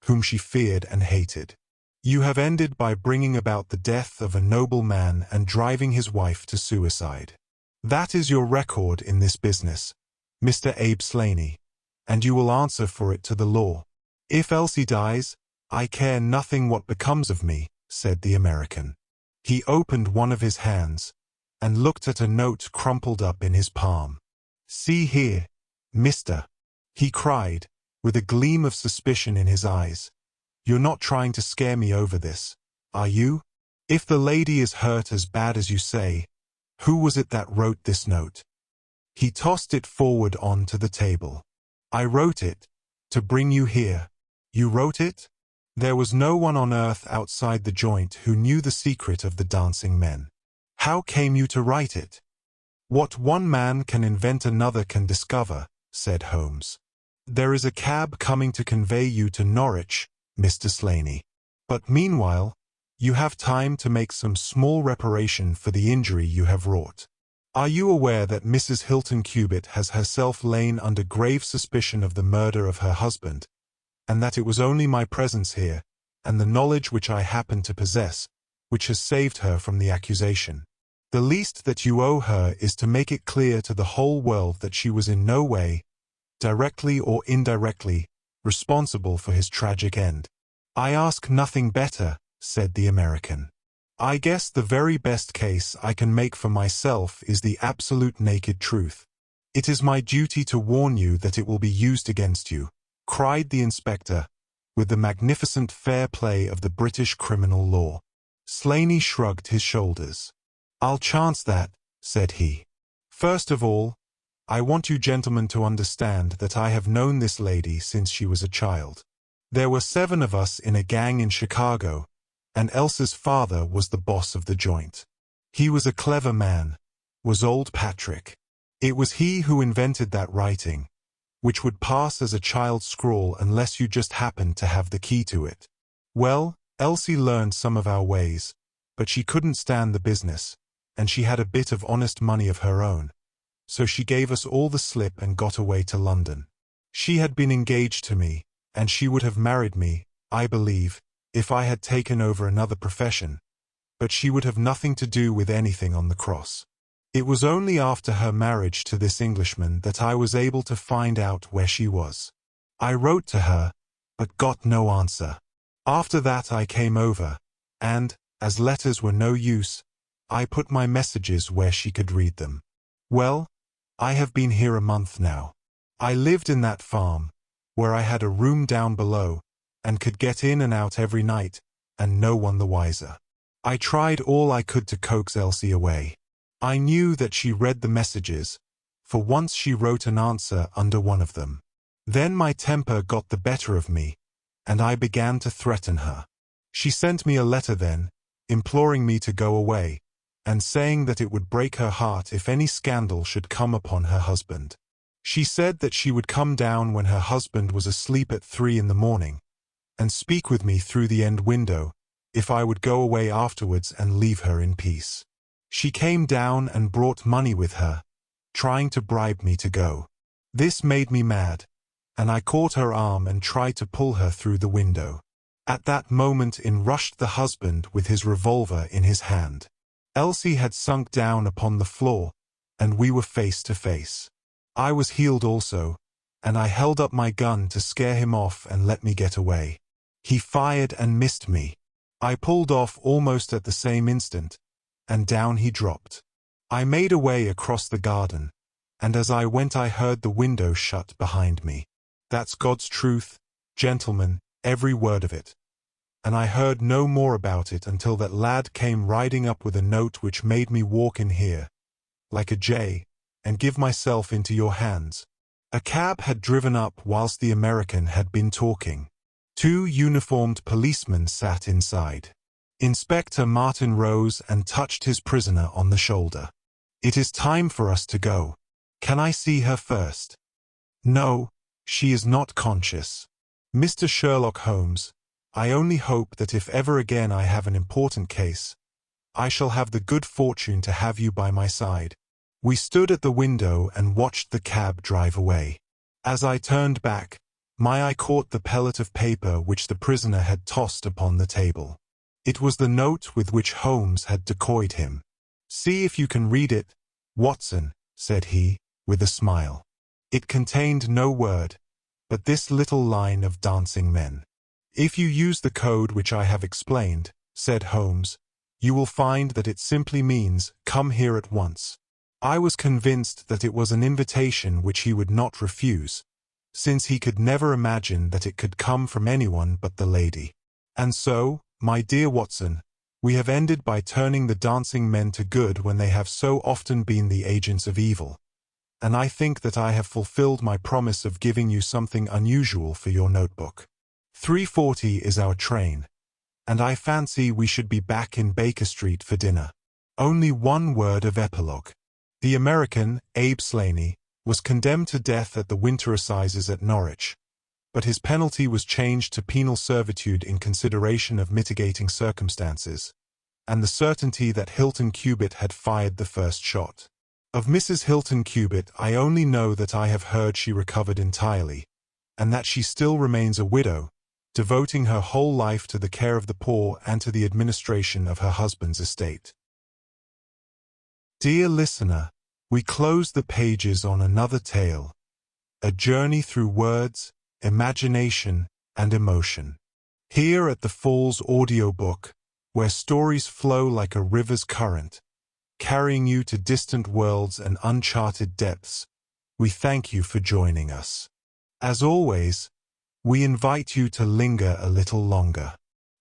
whom she feared and hated. You have ended by bringing about the death of a noble man and driving his wife to suicide. That is your record in this business, Mr. Abe Slaney, and you will answer for it to the law. If Elsie dies, I care nothing what becomes of me," said the American. He opened one of his hands, and looked at a note crumpled up in his palm. "See here, mister," he cried, with a gleam of suspicion in his eyes. "You're not trying to scare me over this, are you? If the lady is hurt as bad as you say, who was it that wrote this note?" He tossed it forward onto the table. "I wrote it, to bring you here." "You wrote it?" There was no one on earth outside the joint who knew the secret of the dancing men. "How came you to write it?" "What one man can invent another can discover," said Holmes. "There is a cab coming to convey you to Norwich, Mr. Slaney. But meanwhile, you have time to make some small reparation for the injury you have wrought. Are you aware that Mrs. Hilton Cubitt has herself lain under grave suspicion of the murder of her husband, and that it was only my presence here, and the knowledge which I happen to possess, which has saved her from the accusation? The least that you owe her is to make it clear to the whole world that she was in no way, directly or indirectly, responsible for his tragic end." "I ask nothing better," said the American. "I guess the very best case I can make for myself is the absolute naked truth. It is my duty to warn you that it will be used against you," cried the inspector, with the magnificent fair play of the British criminal law. Slaney shrugged his shoulders. "I'll chance that," said he. "First of all, I want you gentlemen to understand that I have known this lady since she was a child. There were 7 of us in a gang in Chicago, and Elsa's father was the boss of the joint. He was a clever man, was old Patrick. It was he who invented that writing, which would pass as a child's scrawl unless you just happened to have the key to it. Well, Elsie learned some of our ways, but she couldn't stand the business, and she had a bit of honest money of her own. So she gave us all the slip and got away to London. She had been engaged to me, and she would have married me, I believe, if I had taken over another profession, but she would have nothing to do with anything on the cross. It was only after her marriage to this Englishman that I was able to find out where she was. I wrote to her, but got no answer. After that I came over, and, as letters were no use, I put my messages where she could read them. Well, I have been here a month now. I lived in that farm, where I had a room down below, and could get in and out every night, and no one the wiser. I tried all I could to coax Elsie away. I knew that she read the messages, for once she wrote an answer under one of them. Then my temper got the better of me, and I began to threaten her. She sent me a letter then, imploring me to go away, and saying that it would break her heart if any scandal should come upon her husband. She said that she would come down when her husband was asleep at 3 in the morning, and speak with me through the end window, if I would go away afterwards and leave her in peace. She came down and brought money with her, trying to bribe me to go. This made me mad, and I caught her arm and tried to pull her through the window. At that moment in rushed the husband with his revolver in his hand. Elsie had sunk down upon the floor, and we were face to face. I was healed also, and I held up my gun to scare him off and let me get away. He fired and missed me. I pulled off almost at the same instant, and down he dropped. I made away across the garden, and as I went I heard the window shut behind me. That's God's truth, gentlemen, every word of it. And I heard no more about it until that lad came riding up with a note which made me walk in here, like a jay, and give myself into your hands. A cab had driven up whilst the American had been talking. 2 uniformed policemen sat inside. Inspector Martin rose and touched his prisoner on the shoulder. It is time for us to go. Can I see her first? No, she is not conscious. Mr. Sherlock Holmes, I only hope that if ever again I have an important case, I shall have the good fortune to have you by my side. We stood at the window and watched the cab drive away. As I turned back, my eye caught the pellet of paper which the prisoner had tossed upon the table. It was the note with which Holmes had decoyed him. "See if you can read it, Watson," said he, with a smile. It contained no word, but this little line of dancing men. "If you use the code which I have explained," said Holmes, "you will find that it simply means, 'Come here at once.'" I was convinced that it was an invitation which he would not refuse, since he could never imagine that it could come from anyone but the lady. And so, my dear Watson, we have ended by turning the dancing men to good when they have so often been the agents of evil, and I think that I have fulfilled my promise of giving you something unusual for your notebook. 3:40 is our train, and I fancy we should be back in Baker Street for dinner. Only one word of epilogue. The American, Abe Slaney, was condemned to death at the Winter Assizes at Norwich, but his penalty was changed to penal servitude in consideration of mitigating circumstances, and the certainty that Hilton Cubitt had fired the first shot. Of Mrs. Hilton Cubitt I only know that I have heard she recovered entirely, and that she still remains a widow, devoting her whole life to the care of the poor and to the administration of her husband's estate. Dear listener, we close the pages on another tale, a journey through words, imagination, and emotion. Here at the Falls Audiobook, where stories flow like a river's current, carrying you to distant worlds and uncharted depths, we thank you for joining us. As always, we invite you to linger a little longer.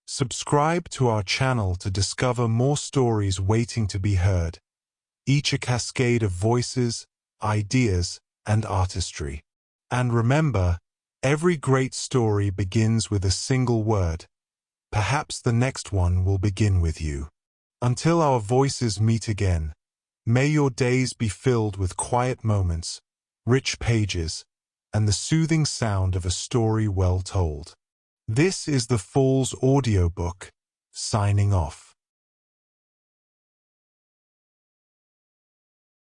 Subscribe to our channel to discover more stories waiting to be heard, each a cascade of voices, ideas, and artistry. And remember, every great story begins with a single word. Perhaps the next one will begin with you. Until our voices meet again, may your days be filled with quiet moments, rich pages, and the soothing sound of a story well told. This is the Falls Audiobook, signing off.